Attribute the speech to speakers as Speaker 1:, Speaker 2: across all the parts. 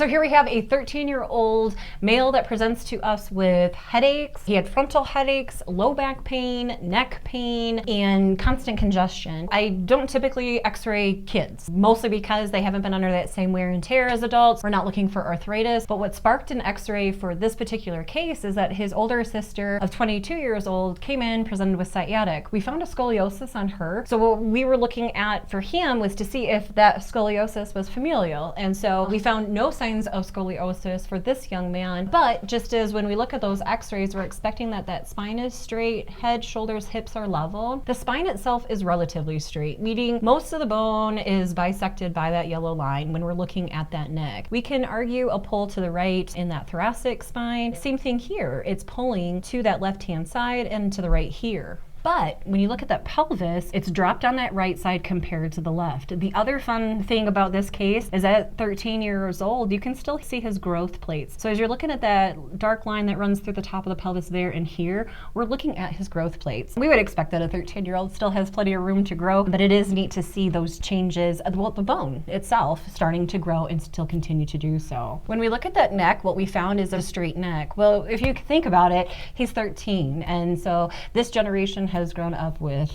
Speaker 1: So here we have a 13-year-old male that presents to us with headaches. He had frontal headaches, low back pain, neck pain, and constant congestion. I don't typically x-ray kids, mostly because they haven't been under that same wear and tear as adults. We're not looking for arthritis, but what sparked an x-ray for this particular case is that his older sister of 22 years old came in, presented with sciatic. We found a scoliosis on her. So what we were looking at for him was to see if that scoliosis was familial. And so we found no signs of scoliosis for this young man, but just as when we look at those x-rays, we're expecting that that spine is straight, head, shoulders, hips are level. The spine itself is relatively straight, meaning most of the bone is bisected by that yellow line when we're looking at that neck. We can argue a pull to the right in that thoracic spine. Same thing here, it's pulling to that left-hand side and to the right here. But when you look at that pelvis, it's dropped on that right side compared to the left. The other fun thing about this case is that at 13 years old, you can still see his growth plates. So as you're looking at that dark line that runs through the top of the pelvis there and here, we're looking at his growth plates. We would expect that a 13-year-old still has plenty of room to grow, but it is neat to see those changes, well, the bone itself starting to grow and still continue to do so. When we look at that neck, what we found is a straight neck. Well, if you think about it, he's 13, and so this generation has grown up with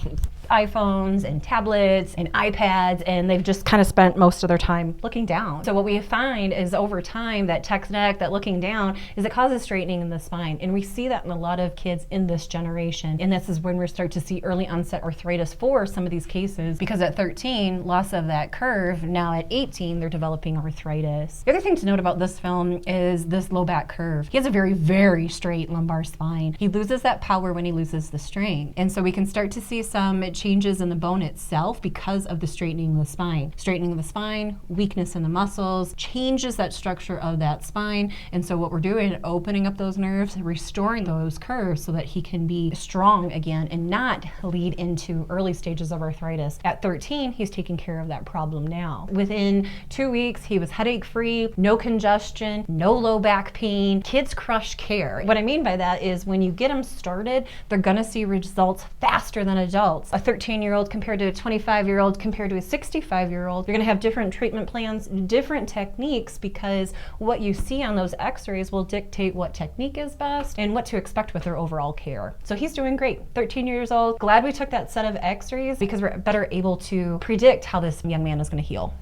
Speaker 1: iPhones and tablets and iPads, and they've just kind of spent most of their time looking down. So what we find is over time that text neck, that looking down, is it causes straightening in the spine. And we see that in a lot of kids in this generation. And this is when we start to see early onset arthritis for some of these cases, because at 13, loss of that curve, now at 18, they're developing arthritis. The other thing to note about this film is this low back curve. He has a very, very straight lumbar spine. He loses that power when he loses the strength. And so we can start to see some changes in the bone itself because of the straightening of the spine. Straightening of the spine, weakness in the muscles, changes that structure of that spine. And so what we're doing, opening up those nerves, restoring those curves so that he can be strong again and not lead into early stages of arthritis. At 13, he's taking care of that problem now. Within 2 weeks, he was headache-free, no congestion, no low back pain. Kids crush care. What I mean by that is when you get them started, they're gonna see results faster than adults. A 13-year-old compared to a 25-year-old compared to a 65-year-old, you're gonna have different treatment plans, different techniques, because what you see on those x-rays will dictate what technique is best and what to expect with their overall care. So he's doing great, 13 years old. Glad we took that set of x-rays because we're better able to predict how this young man is gonna heal.